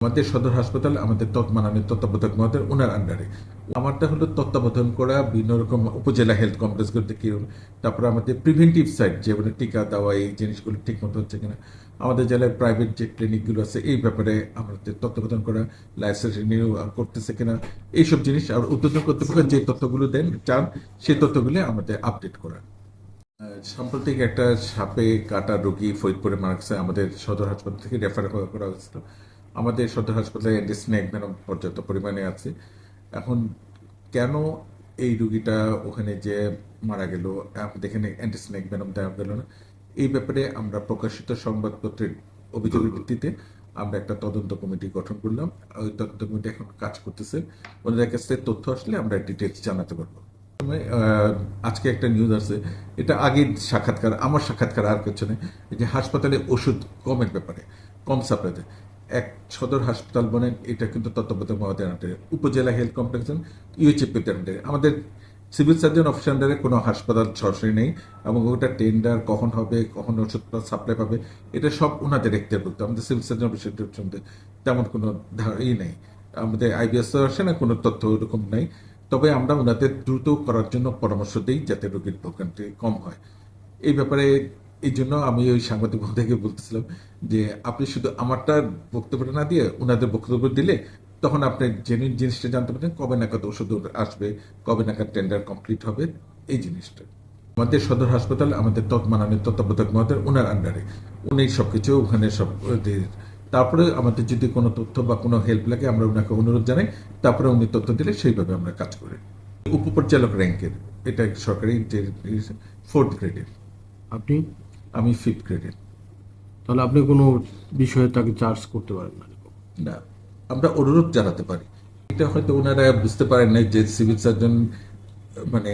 আমাদের সদর হাসপাতাল আমাদের মাননীয় তত্ত্বাবধায়ক মহোদয় ওনার আন্ডারে। আমারটা হলো তত্ত্বাবধান করা বিভিন্ন রকম উপজেলা হেলথ কমপ্লেক্সগুলোতে কি, তারপরে আমাদের প্রিভেন্টিভ সাইড যেগুলো টিকা দেওয়া, এই জিনিসগুলো ঠিক মতো হচ্ছে কিনা, আমাদের জেলায় প্রাইভেট যে ক্লিনিকগুলো আছে এই ব্যাপারে আমাদের তত্ত্বাবধান করা, লাইসেন্স রিনিউ করতেছে কিনা, এইসব জিনিস। আর উদ্বোধন কর্তৃপক্ষ যে তথ্যগুলো দেন চান সেই তথ্যগুলো আমাদের আপডেট করা। সাম্প্রতিক একটা সাপে কাটা রোগী ফরিদপুরে মারা গেছে, আমাদের সদর হাসপাতাল থেকে রেফার করা হয়েছিল। আমাদের সদর হাসপাতালে স্নেক ভেনম পর্যাপ্ত পরিমাণে আছে। এখন কেন এই রুগীটা ওখানে যে মারা গেল, আমাদের এখানে অ্যান্টিস্নেক ভেনম দেওয়া গেল না, এই ব্যাপারে আমরা প্রকাশিত সংবাদপত্রের অভিযোগের ভিত্তিতে আমরা একটা তদন্ত কমিটি গঠন করলাম। ওই তদন্ত কমিটি এখন কাজ করতেছে। ওনাদের কাছ থেকে তথ্য আসলে আমরা ডিটেলস জানাতে পারবো। আজকে একটা নিউজ আছে, এটা আগের সাক্ষাৎকার, আমার সাক্ষাৎকার আর কিছু নেই, যে হাসপাতালে ওষুধ কমের ব্যাপারে, কম সাপ্লাইতে এক সদর হাসপাতাল বলেন, এটা কিন্তু তত্ত্বাবধায়ক মহোদয়ের আন্ডারে, উপজেলা হেলথ কমপ্লেক্স ইউএইচএফের আন্ডারে। আমাদের সিভিল সার্জন অফিসের আন্ডারে কোনো হাসপাতাল সরাসরি নেই, এবং ওটা টেন্ডার কখন হবে, কখন ওষুধ সাপ্লাই পাবে, এটা সব ওনাদের দেখতে বলতো। আমাদের সিভিল সার্জন অফিসের তেমন কোনো নেই, আমাদের আইবিএস আসে না, কোনো তথ্য ওরকম নেই। তবে আমরা ওনাদের দ্রুত করার জন্য পরামর্শ দিই যাতে রোগীর ভোগান্তি কম হয়। এই ব্যাপারে এই জন্য আমি ওই সাংবাদিক মহোদয়কে বলতেছিলাম যে আপনি শুধু আমারটা বক্তব্যটা না দিয়ে ওনাদের বক্তব্য দিলে তখন আপনি জেনুইন জিনিসটা জানতে পারবেন, কবে নাগাদ ওষুধ আসবে, কবে নাগাদ টেন্ডার কমপ্লিট হবে, এই জিনিসটা। আমাদের সদর হাসপাতাল আমাদের মাননীয় তত্ত্বাবধায়ক মহোদয় ওনার আন্ডারে, উনি সবকিছু ওখানে সব। তারপরে আমাদের যদি কোনো তথ্য বা কোনো হেল্প লাগে আমরা ওনাকে অনুরোধ জানাই, তারপরে উনি তথ্য দিলে সেইভাবে আমরা কাজ করি। উপপরিচালক র্যাঙ্কের, এটা সরকারি 4th গ্রেডের। আপনি? আমি 5th গ্রেডের। তাহলে আপনি কোনো বিষয়ে তাকে চার্জ করতে পারেন না? না, আমরা অনুরোধ জানাতে পারি। এটা হয়তো ওনারা বুঝতে পারেন না যে সিভিল সার্জন মানে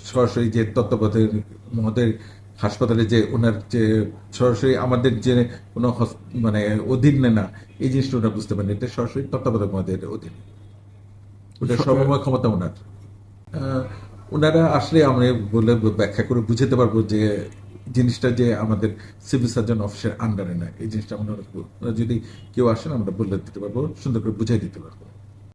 সরাসরি যে তত্ত্বাবধায়ক মহোদয় হাসপাতালে যে ওনার যে সরাসরি আমাদের যে কোনো মানে অধীনে না, এই জিনিসটা ওনারা বুঝতে পারেন। এটা সরাসরি তত্ত্বাবধায়ক মহোদয়ের অধীনে, ওটা সর্বময় ক্ষমতা ওনার। ওনারা আসলে আমরা বলে ব্যাখ্যা করে বুঝাতে পারবো যে জিনিসটা যে আমাদের সিভিল সার্জন অফিসের আন্ডারে না, এই জিনিসটা আমরা যদি কেউ আসেন আমরা বলে দিতে পারবো, সুন্দর করে বুঝাই দিতে পারবো।